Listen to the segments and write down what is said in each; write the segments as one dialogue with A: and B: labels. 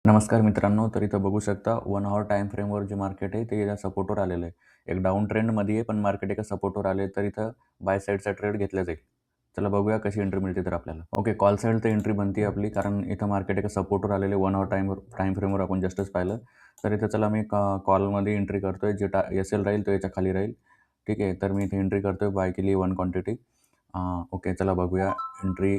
A: नमस्कार मित्रांनो, तर इथं बघू शकता 1 हॉवर टाईम फ्रेमवर जे मार्केट आहे ते या सपोर्टवर आलेलं आहे. एक डाउन ट्रेंडमध्ये आहे, पण मार्केट एका सपोर्टवर आले तर इथं बाय साईडचा ट्रेड घेतला जाईल. चला बघूया कशी एंट्री मिळते तर आपल्याला. ओके, कॉल साईड तर एंट्री बनते आपली, कारण इथं मार्केट एका सपोर्टवर आलेले 1 हॉवर टाईम फ्रेमवर आपण जस्टच पाहिलं. तर इथं चला मी कॉलमध्ये एंट्री करतोय. जे एस-एल राहील तो याच्या खाली राहील. ठीक आहे, तर मी इथे एंट्री करतोय. बाय केली 1 क्वांटिटी. ओके, चला बघूया एंट्री.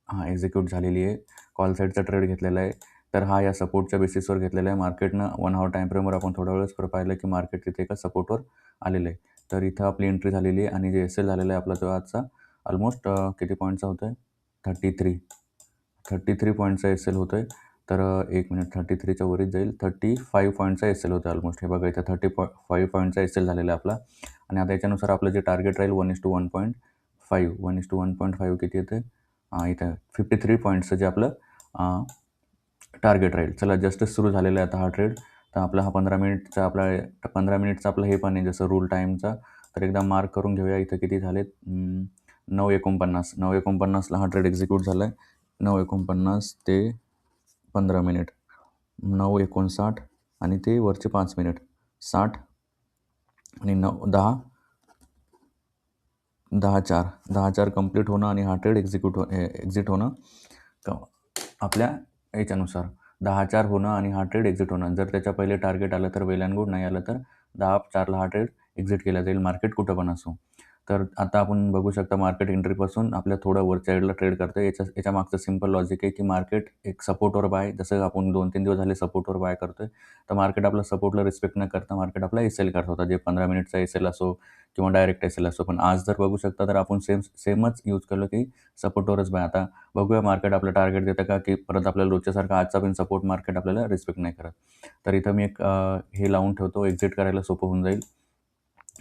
A: एक्झिक्यूट झालेली आहे. कॉल साईडचा ट्रेड घेतलेला आहे. तर हा या सपोर्टच्या बेसिसवर घेतलेला आहे. मार्केटनं 1 हॉवर टाईम फ्रेमवर आपण थोड्या वेळेस पाहिलं की मार्केट तिथे एका सपोर्टवर आलेलं आहे. तर इथं आपली एंट्री झालेली आहे आणि जे एस-एल झालेला आहे आपला तो आजचा ऑलमोस्ट किती पॉईंटचा होतोय? 33 पॉईंटचा एस-एल होतोय. तर 1 मिनिट 33च्या वरच जाईल. 35 पॉईंटचा एस-एल होतो ऑलमोस्ट. हे बघा इथं 35 पॉईंटचा एस-एल झालेला आहे आपला आणि आता याच्यानुसार आपलं जे टार्गेट राहील 1:1.5 1:1.5 किती येतं? इथं 53 पॉईंट्सचं जे आपलं टार्गेट राहील. चला जस्टच सुरू झालेला आहे आता हा ट्रेड. तर आपला हा 15 मिनिटचा आपला हे पण आहे जसं रूल टाईमचा. तर एकदा मार्क करून घेऊया इथं किती झालेत. 9:49ला हा ट्रेड एक्झिक्यूट झाला आहे. 9:49 ते 15 मिनिट. 9:59 आणि ते वरचे 5 मिनिट. 60 आणि 10:04 कंप्लीट होणं आणि हा ट्रेड एक्झिट होणं आपल्या याच्यानुसार 10:04 होणं आणि हा ट्रेड एक्झिट होणं. जर त्याच्या पहिले टार्गेट आलं तर वेल अँड गुड, नाही आलं तर 10:04ला हा ट्रेड एक्झिट केला जाईल, मार्केट कुठं पण असो. तर आता आपण बघू शकता मार्केट एंट्रीपासून आपल्या थोडं वरच्या साईडला ट्रेड करतोय. याच्या मागचं सिंपल लॉजिक आहे की मार्केट एक सपोर्टवर बाय, जसं आपण 2-3 दिवस झाले सपोर्टवर बाय करतोय. तर मार्केट आपलं सपोर्टला रिस्पेक्ट न करता मार्केट आपला एस-एल करत होता. जे 15 मिनिटचा एस-एल असो किंवा डायरेक्ट एस-एल असो. पण आज जर बघू शकता तर आपण सेमच यूज केलं की सपोर्टवरच बाय. आता बघूया मार्केट आपलं टार्गेट देतं का, की परत आपल्याला रोजच्यासारखा आजचा पण सपोर्ट मार्केट आपल्याला रिस्पेक्ट नाही करत. तर इथं मी एक हे लावून ठेवतो, एक्झिट करायला सोपं होऊन जाईल.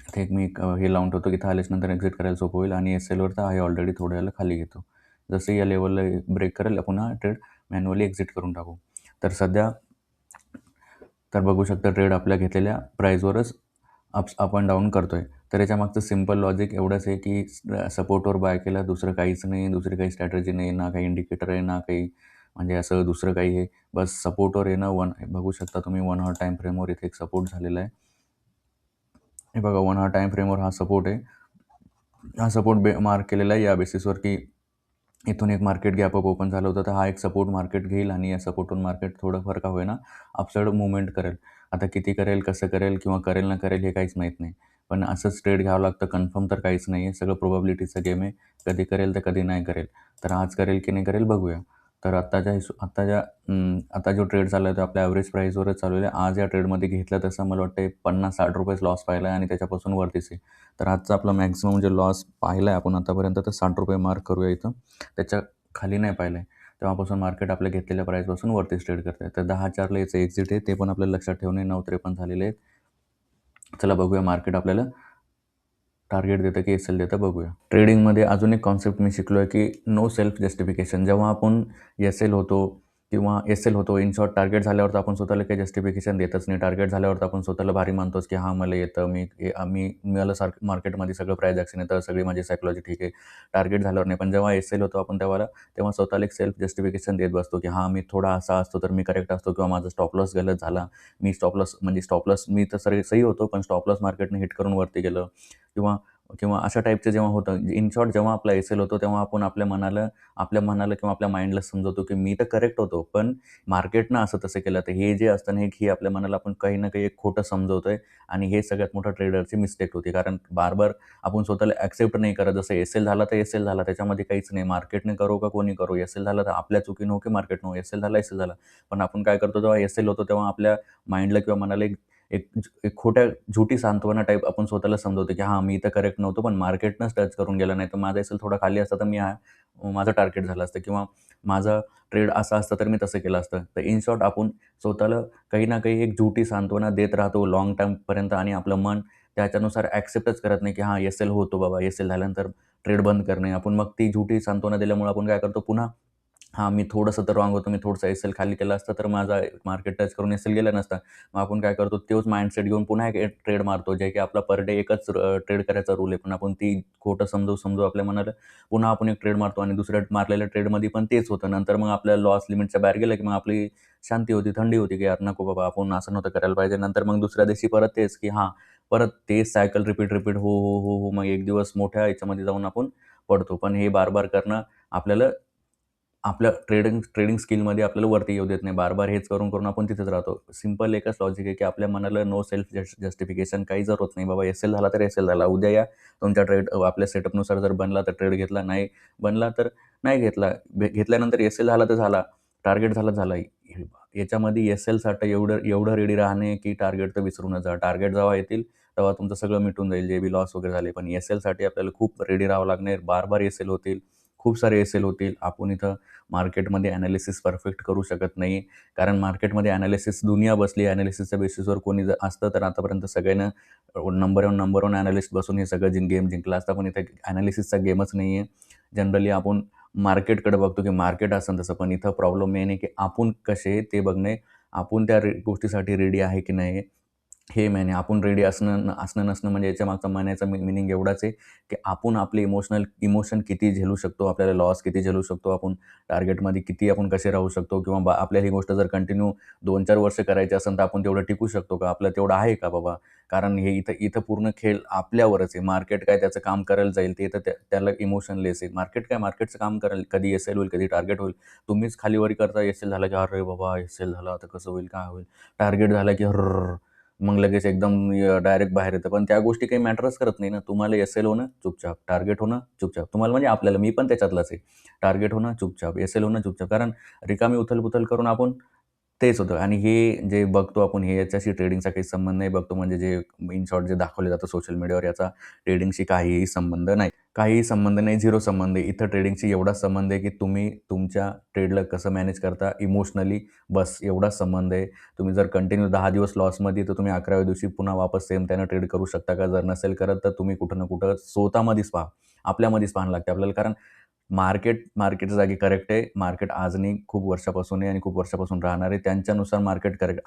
A: इथे एक मी हे लावून ठेवतो, की इथं आल्याच्यानंतर एक्झिट करायला सोपं होईल आणि एस-एलवर तर आहे ऑलरेडी, थोड्या वेळेला खाली घेतो. जसं या लेवलला ब्रेक करेल पुन्हा ट्रेड मॅन्युअली एक्झिट करून टाकू. तर सध्या बघू शकता ट्रेड आपल्या घेतलेल्या प्राईजवरच अप अँड डाऊन करतोय. तर याच्यामागचं सिंपल लॉजिक एवढंच आहे, की सपोर्टवर बाय केलं, दुसरं काहीच नाही, दुसरी काही स्ट्रॅटेजी नाही, ना काही इंडिकेटर आहे, ना काही म्हणजे असं दुसरं काही आहे. बस सपोर्टवर येणं. बघू शकता तुम्ही 1 हॉवर टाईम फ्रेमवर इथे एक सपोर्ट झालेला आहे. हे बघा 1 हॉवर टाईम फ्रेमवर हा सपोर्ट आहे. हा सपोर्ट मार्क केलेला आहे या बेसिसवर, की इथून एक मार्केट गॅप अप ओपन झालं होतं. तर हा एक सपोर्ट मार्केट घेईल आणि या सपोर्टवरून मार्केट थोडंफार का होईना अपसाईड मूव्हमेंट करेल. आता किती करेल, कसं करेल किंवा करेल ना करेल हे काहीच माहीत नाही. पण असंच ट्रेड घ्यावं लागतं, कन्फर्म तर काहीच नाही आहे. सगळं प्रोबॅबिलिटीचा गेम आहे. कधी करेल तर कधी नाही करेल. तर आज करेल की नाही करेल बघूया. तर आता जो ट्रेड चालला आहे तो आपल्या ॲव्हरेज प्राईसवरच चालू आहे. आज या ट्रेडमध्ये घेतलं तसं मला वाटतं ₹50-60 लॉस पाहिला आहे आणि त्याच्यापासून वरतीच आहे. तर आजचा आपला मॅक्सिमम जे लॉस पाहिला आहे आपण आतापर्यंत तर ₹60 मार्क करूया इथं. त्याच्या खाली नाही पाहिलं आहे. तेव्हापासून मार्केट आपल्या घेतलेल्या प्राईसपासून वरतीच ट्रेड करत आहे. तर 10:04ला याचं एक्झिट आहे, ते पण आपल्याला लक्षात ठेवणे. 9:53 झालेले आहेत. चला बघूया मार्केट आपल्याला टार्गेट देतं की एस-एल देतं बघूया. ट्रेडिंगमध्ये अजून एक कॉन्सेप्ट मी शिकलो आहे, की नो सेल्फ जस्टिफिकेशन. जेव्हा आपण एस-एल होतो किंवा एस-एल होतो, इन शॉर्ट टार्गेट झाल्यावर तर आपण स्वतःला काही जस्टिफिकेशन देतच नाही. टार्गेट झाल्यावर तर आपण स्वतःला भारी मानतोच, की हां, मला येतं, मला सारखं मार्केटमध्ये सगळं प्राईस ॲक्शन येतं, सगळी माझी सायकॉलॉजी ठीक आहे. टार्गेट झाल्यावर नाही. पण जेव्हा एस-एल होतो आपण तेव्हा स्वतःला एक सेल्फ जस्टिफिकेशन देत बसतो, की हां, मी थोडा असा असतो तर मी करेक्ट असतो किंवा माझा स्टॉप लॉस गलत झाला. स्टॉप लॉस मी तर सही होतो, पण स्टॉप लॉस मार्केटने हिट करून वरती गेलं किंवा किंवा अशा टाईपचं जेव्हा होतं, इन शॉर्ट जेव्हा आपला एस-एल होतो, तेव्हा आपण आपल्या मनाला किंवा आपल्या माइंडला समजवतो, की मी तर करेक्ट होतो, पण मार्केटनं असं तसं केलं. तर हे जे असतं ना, हे आपल्या मनाला आपण काही ना काही एक खोटं समजवतोय आणि हे सगळ्यात मोठा ट्रेडरची मिस्टेक होती. कारण बार-बार आपण स्वतःला ॲक्सेप्ट नाही करत. जसं एस-एल झाला तर एस-एल झाला, त्याच्यामध्ये काहीच नाही. मार्केटने करो का कोणी करो, एस-एल झाला तर आपल्या चुकीनं हो की मार्केटनं हो, एस-एल झाला, एस-एल झाला. पण आपण काय करतो, जेव्हा एस-एल होतो, तेव्हा आपल्या माइंडला किंवा मनाला एक एक खोट्या झुटी सांत्वना टाईप आपण स्वतःला समजवतो, की हां, मी तर करेक्ट नव्हतो, पण मार्केटनंच टच करून गेला. नाही तर माझा एस-एल थोडा खाली असता तर माझं टार्गेट झालं असतं किंवा माझा ट्रेड असा असता तर मी तसं केलं असतं. तर इन शॉर्ट आपण स्वतःला काही ना काही एक झुटी सांत्वना देत राहतो लाँग टर्मपर्यंत आणि आपलं मन त्याच्यानुसार ॲक्सेप्टच करत नाही, की हां, एस-एल होतो बाबा, एस-एल झाल्यानंतर ट्रेड बंद करणे. आपण मग ती झुटी सांत्वना दिल्यामुळे आपण काय करतो, पुन्हा हां, मी थोडंसं तर रॉंग होतो. मी थोडंसं एस-एल खाली केलं असतं, तर माझा मार्केट टच करून एस-एल गेला नसता. मग आपण काय करतो, तोच माइंडसेट घेऊन पुन्हा एक ट्रेड मारतो, जे की आपला पर डे एकच ट्रेड करायचा रूल आहे. पण आपण ती खोटं समजू आपल्या मनाला पुन्हा आपण एक ट्रेड मारतो आणि दुसऱ्या मारलेल्या ट्रेडमध्ये पण तेच होतं. नंतर मग आपल्या लॉस लिमिटच्या बाहेर गेलं, की मग आपली शांती होती, थंडी होती, की यार नको बाबा, आपण असं नव्हतं करायला पाहिजे. नंतर मग दुसऱ्या दिवशी परत तेच, की हां, परत तेच सायकल रिपीट. हो. मग एक दिवस मोठ्या ह्याच्यामध्ये जाऊन आपण पडतो. पण हे बार-बार करणं आपल्याला आपल्या ट्रेडिंग ट्रेडिंग स्किलमध्ये आपल्याला वरती येऊ देत नाही. बार-बार हेच करून आपण तिथेच राहतो. सिंपल एकच लॉजिक आहे, की आपल्या मनाला नो सेल्फ जस्टिफिकेशन काही जरूरत नाही. बाबा एस-एल झाला तर एस-एल झाला. उद्या या तुमच्या आपल्या सेटअपनुसार जर बनला तर ट्रेड घेतला, नाही बनला तर नाही घेतला. घेतल्यानंतर एस-एल झाला तर झाला. टार्गेट झाला, झाला. याच्यामध्ये एस-एलसाठी एवढं एवढं रेडी राहणे, की टार्गेट तर विसरूनच जा. टार्गेट जेव्हा येतील तेव्हा तुमचं सगळं मिटून जाईल, जे बी लॉस वगैरे झाले. पण एस-एलसाठी आपल्याला खूप रेडी राहावं लागणार. बार-बार एस-एल होतील. खूप सारे एस-एल होतील. आपण इथं मार्केटमध्ये एनालिसिस परफेक्ट करू शकत नाही. कारण मार्केटमध्ये एनालिसिस दुनिया बसली आहे. एनालिसिसच्या बेसिसवर कोणी जर असतं तर आतापर्यंत सगळ्यांना नंबर वन एनालिस्ट बसून हे सगळं गेम जिंकला असता. पण इथं एनालिसिसचा गेमच नाही आहे. जनरली आपण मार्केटकडे बघतो, की मार्केट असं तसं. पण इथं प्रॉब्लेम मेन आहे, की आपण कसे ते बघणे. आपण त्या गोष्टीसाठी रेडी आहे की नाही हे मेन आहे. आपण रेडी असणं नसणं म्हणजे याच्यामागचा म्हणायचा मीनिंग एवढाच आहे, की आपण आपले इमोशन किती झेलू शकतो, आपल्याला लॉस किती झेलू शकतो, आपण टार्गेटमध्ये किती आपण कसे राहू शकतो किंवा आपल्याला ही गोष्ट जर कंटिन्यू 2-4 वर्ष करायची असेल, तर आपण तेवढं टिकू शकतो का? आपलं तेवढं आहे का बाबा? कारण हे इथं इथं पूर्ण खेळ आपल्यावरच आहे. मार्केट काय त्याचं काम करायला जाईल, ते तर त्याला इमोशनलेस आहे. मार्केट काय मार्केटचं काम करेल. कधी एस-एल होईल, कधी टार्गेट होईल. तुम्हीच खालीवरी करता, एस-एल झाला की "अरे बाबा, एस-एल झाला, आता कसं होईल, काय होईल?" टार्गेट झाला की मग लगेच एकदम डायरेक्ट बाहेर येतं. पण त्या गोष्टी काही मॅटरच करत नाही ना. तुम्हाला एस-एल होणं चुपचाप, टार्गेट होणं चुपचाप. तुम्हाला म्हणजे आपल्याला, मी पण त्याच्यातलाच आहे. टार्गेट होणं चुपचाप, एस-एल होणं चुपचाप. कारण रिकामी उथल-पुथल करून आपण तेच होतं आणि हे जे बघतो आपण हे याच्याशी ट्रेडिंगचा काही संबंध नाही. बघतो म्हणजे जे इन शॉर्ट जे दाखवलं जातं सोशल मीडियावर याचा ट्रेडिंगशी काहीही संबंध नाही. काहीही संबंध नाही, झिरो संबंध आहे. इथं ट्रेडिंगशी एवढाच संबंध आहे, की तुम्ही तुमच्या ट्रेडला कसं मॅनेज करता इमोशनली, बस एवढाच संबंध आहे. तुम्ही जर कंटिन्यू 10 दिवस लॉसमध्ये तर तुम्ही 11व्या दिवशी पुन्हा वापस सेम त्यानं ट्रेड करू शकता का? जर नसेल करत तर तुम्ही कुठं ना कुठं स्वतःमध्येच पहा. आपल्यामध्येच पाहावं लागते आपल्याला. कारण मार्केटच्या जागी करेक्ट आहे. मार्केट आज नाही, खूप वर्षापासून आहे आणि खूप वर्षापासून राहणार आहे. त्यांच्यानुसार मार्केट करेक्ट.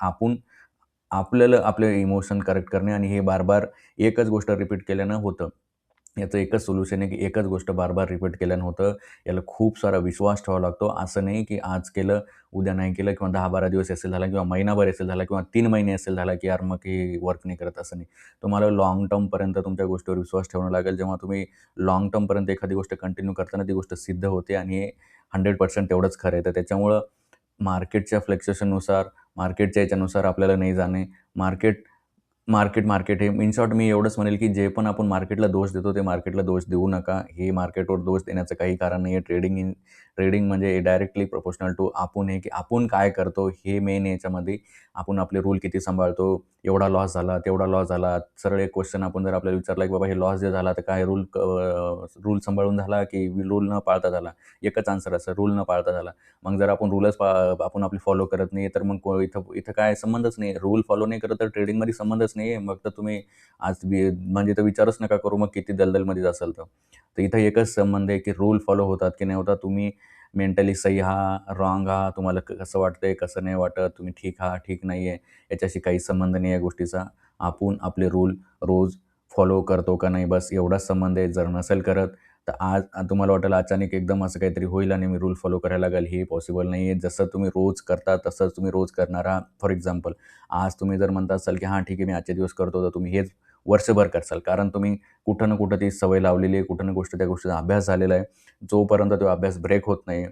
A: आपल्याला आपले इमोशन करेक्ट करणे आणि हे बार-बार एकच गोष्ट रिपीट केल्यानं होतं. याचं एकच सोल्युशन आहे, की एकच गोष्ट बार-बार रिपीट केल्यानं होतं. याला खूप सारा विश्वास ठेवावा लागतो. असं नाही, की आज केलं, उद्या नाही केलं किंवा 10-12 दिवस एस-एल झाला किंवा महिनाभर एस-एल झाला किंवा 3 महिने एस-एल झाला, की यार मग हे वर्क नाही करत, असं नाही. तुम्हाला लाँग टर्मपर्यंत तुमच्या गोष्टीवर विश्वास ठेवावा लागेल. जेव्हा तुम्ही लाँग टर्मपर्यंत एखादी गोष्ट कंटिन्यू करताना ती गोष्ट सिद्ध होते आणि हे 100% तेवढंच खरं आहे. तर त्याच्यामुळं मार्केटच्या फ्लक्च्युएशननुसार, मार्केटच्या याच्यानुसार आपल्याला नाही जाणे. मार्केट हे इन शॉर्ट मी एवढंच म्हणेल, की जे पण आपण मार्केटला दोष देतो, ते मार्केटला दोष देऊ नका. हे मार्केटवर दोष देण्याचं काही कारण नाही आहे. ट्रेडिंग म्हणजे डायरेक्टली प्रोपोर्शनल टू आपण आहे, की आपण काय करतो हे मेन आहे याच्यामध्ये. आपण आपले रूल किती सांभाळतो, एवढा लॉस झाला, तेवढा लॉस झाला. सरळ एक क्वेश्चन आपण जर आपल्याला विचारला, की बाबा हे लॉस जे झाला तर काय रूल सांभाळून झाला, की रूल न पाळता झाला? एकच आन्सर असतं, रूल न पाळता झाला. मग जर आपण आपण आपली फॉलो करत नाही, तर मग इथं इथं काय संबंधच नाही. रूल फॉलो नाही करत तर ट्रेडिंगमध्ये संबंधच नाही आहे. मग तर तुम्ही म्हणजे तर विचारच नका करू मग किती दलदलमध्ये जासाल तर. तर इथं एकच संबंध आहे, की रूल फॉलो होतात की नाही होतात. तुम्ही मेंटली सही आहात, रॉंग आहात, तुम्हाला कसं वाटतंय, कसं नाही वाटत, तुम्ही ठीक आहात, ठीक नाही आहे, याच्याशी काहीच संबंध नाही या गोष्टीचा. आपण आपले रूल रोज फॉलो करतो का नाही, बस एवढाच संबंध आहे. जर नसेल करत तर आज तुम्हाला वाटेल अचानक एकदम असं काहीतरी होईल आणि मी रूल फॉलो करायला लागेल, हे पॉसिबल नाही आहे. जसं तुम्ही रोज करता तसंच तुम्ही रोज करणार आहात. फॉर एक्झाम्पल आज तुम्ही जर म्हणत असाल, की हां, ठीक आहे, मी आजचे दिवस करतो, तर तुम्ही हेच वर्षभर करसाल. कारण तुम्ही कुठं ना कुठं ती सवय लावलेली आहे, कुठं ना त्या गोष्टीचा अभ्यास झालेला आहे. जोपर्यंत तो अभ्यास ब्रेक होत नाही,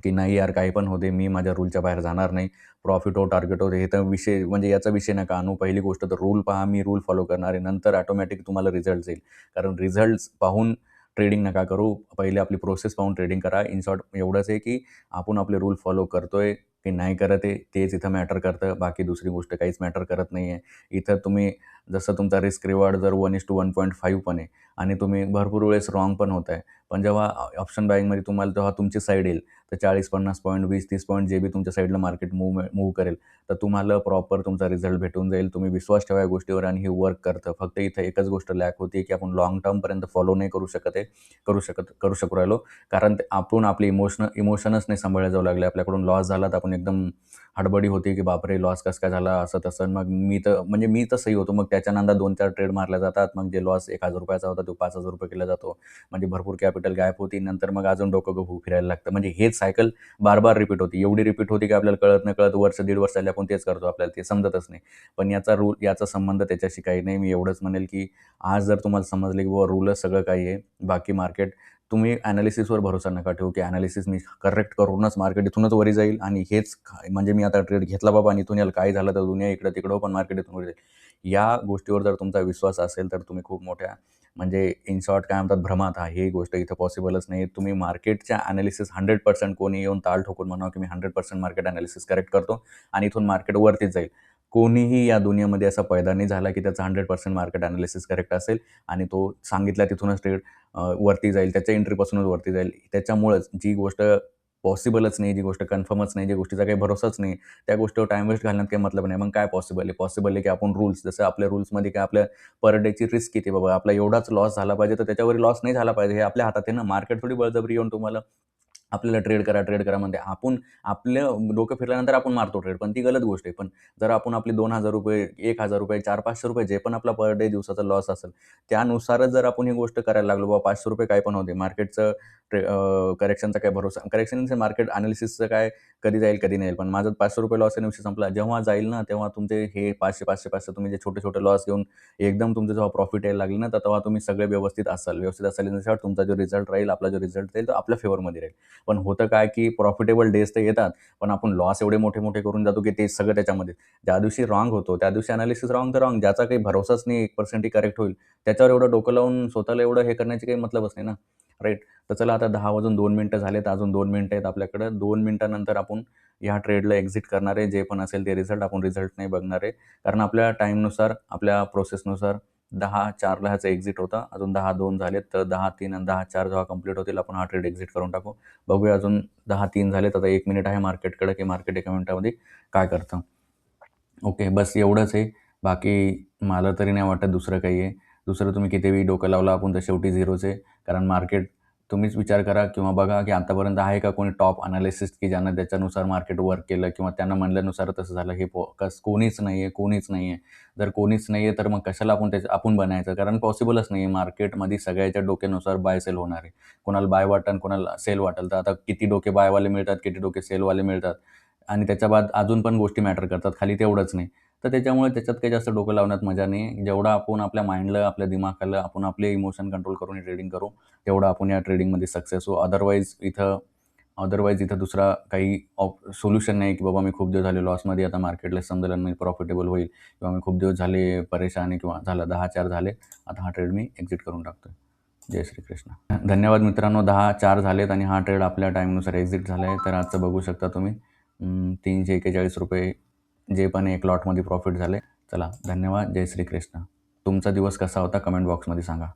A: की नाही यार काही पण होऊ दे, मी माझ्या रूलच्या बाहेर जाणार नाही. प्रॉफिट हो, टार्गेट हो, हे तर विषय म्हणजे याचा विषय नका आणू. पहिली गोष्ट तर रूल पहा, मी रूल फॉलो करणार आहे. नंतर ऑटोमॅटिक तुम्हाला रिझल्ट्स येईल. कारण रिझल्ट्स पाहून ट्रेडिंग नका करू. पहिले आपली प्रोसेस पाहून ट्रेडिंग करा. इन शॉर्ट एवढंच आहे, की आपण आपले रूल फॉलो करतोय की नाही करत आहे, तेच इथं मॅटर करतं. बाकी दुसरी गोष्ट काहीच मॅटर करत नाही आहे. इथं तुम्ही जसं तुमचा रिस्क रिवॉर्ड जर 1:1.5 पण आहे आणि तुम्ही भरपूर वेळेस रॉंग पण होताय. पण जेव्हा ऑप्शन बायिंगमध्ये तुम्हाला तेव्हा तुमची साईड येईल. तर 40-50 पॉईंट, 20-30 पॉईंट जे बी तुमच्या साईडला मार्केट मूव्ह करेल, तर तुम्हाला प्रॉपर तुमचा रिझल्ट भेटून जाईल. तुम्ही विश्वास ठेवा या गोष्टीवर आणि हे वर्क करतं. फक्त इथं एकच गोष्ट लॅक होती, की आपण लाँग टर्मपर्यंत फॉलो नाही करू शकत आहे, करू शकू राहिलो. कारण आपण आपले इमोशनच नाही सांभाळले जाऊ लागले. आपल्याकडून लॉस झाला तर आपण एकदम हडबडी होती, की बापरे! लॉस कसं काय झाला, असं तसं. मग मी तर सही होतो. मग त्याच्या नादात 2-4 ट्रेड मारल्या जातात. मग जे लॉस ₹1,000 होता तो ₹5,000 केला जातो. म्हणजे भरपूर कॅपिटल गायब होती. नंतर मग अजून डोकं फिरायला लागतं. म्हणजे हेच सायकल बार-बार रिपीट होती. एवढी रिपीट होती, की आपल्याला कळत नकळत वर्ष, दीड वर्ष झाले आपण तेच करतो. आपल्याला ते समजतच नाही. पण याचा संबंध त्याच्याशी काही नाही. मी एवढंच म्हणेल, की आज जर तुम्हाला समजलं, की बाबा रूलच सगळं काही आहे. बाकी मार्केट तुम्ही ॲनालिसिसवर भरोसा नका ठेवू, की ॲनालिसिस मी करेक्ट करूनच मार्केट इथूनच वरी जाईल आणि हेच म्हणजे मी आता ट्रेड घेतला बाबा आणि इथून याला काही झालं तर दुनिया इकडं-तिकडं पण मार्केट इथून वर जाईल. या गोष्टीवर जर तुमचा विश्वास असेल तर तुम्ही खूप मोठ्या म्हणजे इन शॉर्ट काय म्हणतात भ्रमात आहे. ही गोष्ट इथं पॉसिबलच नाही. तुम्ही मार्केटच्या ॲनालिसिस 100% कोणी येऊन ताल ठोकून म्हणावं, की मी 100% मार्केट ॲनालिसिस करेक्ट करतो आणि इथून मार्केट वरतीच जाईल. कोणीही या दुनियेमध्ये असा पैदा नाही झाला, की त्याचा 100% मार्केट ॲनालिसिस करेक्ट असेल आणि तो सांगितला तिथूनच ट्रेड वरती जाईल. त्याच्या एंट्रीपासूनच वरती जाईल. त्याच्यामुळंच जी गोष्ट पॉसिबलच नाही, जी गोष्ट कन्फर्मच नाही, ज्या गोष्टीचा काही भरोसाच नाही, त्या गोष्टीवर टाईम वेस्ट घालण्यात काही मतलब नाही. मग काय पॉसिबल आहे? पॉसिबल आहे, की आपण रूल्स जसं आपल्या रूल्समध्ये काय आपल्या पर डेची रिस्क किती बाबा, आपला एवढाच लॉस झाला पाहिजे, तर त्याच्यावर लॉस नाही झाला पाहिजे. हे आपल्या हातात आहे ना. मार्केट थोडी बळजबरी येऊन तुम्हाला आपल्याला ट्रेड करा म्हणते. आपण आपलं डोकं फिरल्यानंतर आपण मारतो ट्रेड, पण ती गलत गोष्ट आहे. पण जर आपण आपले ₹2,000, ₹1,000, ₹400-500 जे पण आपला पर डे दिवसाचा लॉस असेल, त्यानुसारच जर आपण ही गोष्ट करायला लागलो, बाबा ₹500 काही पण होते. मार्केटचं करेक्शनचा काही भरोसा करेक्शनचं मार्केट एनालिसिसचं काय कधी जाईल, कधी नाही येईल. पण माझा ₹500 लॉस आहे विषय संपला. जेव्हा जाईल ना, तेव्हा तुमचे हे 500 तुम्ही जे छोटे-छोटे लॉस घेऊन एकदम तुमचं जेव्हा प्रॉफिट यायला लागलं ना, तर तेव्हा तुम्ही सगळे व्यवस्थित असाल. व्यवस्थित असाल इन शॉर्ट तुमचा जो रिझल्ट राहील, आपला जो रिझल्ट राहील, तो आपल्या फेवरमध्ये राहील. पण होतं काय, की प्रॉफिटेबल डेज तर येतात, पण आपण लॉस एवढे मोठे-मोठे करून जातो, की ते सगळं त्याच्यामध्ये. ज्या दिवशी रॉंग होतो, त्या दिवशी एनालिसिस रॉंग तर रॉंग. ज्याचा काही भरोसाच नाही 1% ही करेक्ट होईल, त्याच्यावर एवढं डोकं लावून स्वतःला एवढं हे करण्याची काही मतलबच नाही ना, राईट? तर चला आता 10 वाजून 2 मिनिटं झालेत. अजून 2 मिनिटं आहेत आपल्याकडं. 2 मिनिटानंतर आपण ह्या ट्रेडला एक्झिट करणार आहे. जे पण असेल ते रिझल्ट आपण रिझल्ट नाही बघणार आहे. कारण आपल्या टाईमनुसार, आपल्या प्रोसेसनुसार 10:04ला ह्याचा एक्झिट होता. अजून 10:02 झालेत, तर 10:03 आणि 10:04 जेव्हा कंप्लीट होतील, आपण हा ट्रेड एक्झिट करून टाकू. बघूया अजून 10:03 झालेत. आता 1 मिनिट आहे मार्केटकडे, की मार्केट एका मिनिटामध्ये काय करतं. ओके, बस एवढंच आहे. बाकी मला तरी नाही वाटत दुसरं काही आहे. दुसरं तुम्ही कितीही डोकं लावलं आपण तर शेवटी झिरोच आहे. कारण मार्केट तुम्हीच विचार करा किंवा बघा, की आतापर्यंत आहे का कोणी टॉप एनालिसिस्ट, की ज्यानं त्याच्यानुसार मार्केट वर्क केलं किंवा त्यांना म्हणल्यानुसार तसं झालं. हे कोणीच नाही आहे, कोणीच नाही आहे. जर कोणीच नाही आहे, तर मग कशाला आपण बनायचं? कारण पॉसिबलच नाही आहे. मार्केटमध्ये सगळ्याच्या डोक्यानुसार बाय सेल होणार आहे. कोणाला बाय वाटेल, कोणाला सेल वाटेल. तर आता किती डोके बायवाले मिळतात, किती डोके सेलवाले मिळतात. आणि त्याच्या बाद अजून पण गोष्टी मॅटर करतात. खाली तेवढंच नाही. तर त्याच्यामुळे त्याच्यात काही जास्त डोकं लावण्यात मजा नाही. जेवढं आपण आपल्या माइंडला, आपल्या दिमागाला आपण आपले इमोशन कंट्रोल करून ट्रेडिंग करू, तेवढं आपण या ट्रेडिंगमध्ये सक्सेस होऊ. अदरवाईज इथं दुसरा काही सोल्युशन नाही, की बाबा मी खूप दिवस झाले लॉसमध्ये आता मार्केटला समजेल आणि मी प्रॉफिटेबल होईल किंवा मी खूप दिवस झाले परेशान आहे किंवा झालं 10-4 झाले. आता हा ट्रेड मी एक्झिट करून टाकतोय. जय श्रीकृष्ण. धन्यवाद मित्रांनो. 10-4 झालेत आणि हा ट्रेड आपल्या टाईमनुसार एक्झिट झाला आहे. तर आजचं बघू शकता तुम्ही. ₹341 जे पण एक लॉटमध्ये प्रॉफिट झाले. चला धन्यवाद. जय श्रीकृष्ण. तुमचा दिवस कसा होता कमेंट बॉक्समध्ये सांगा.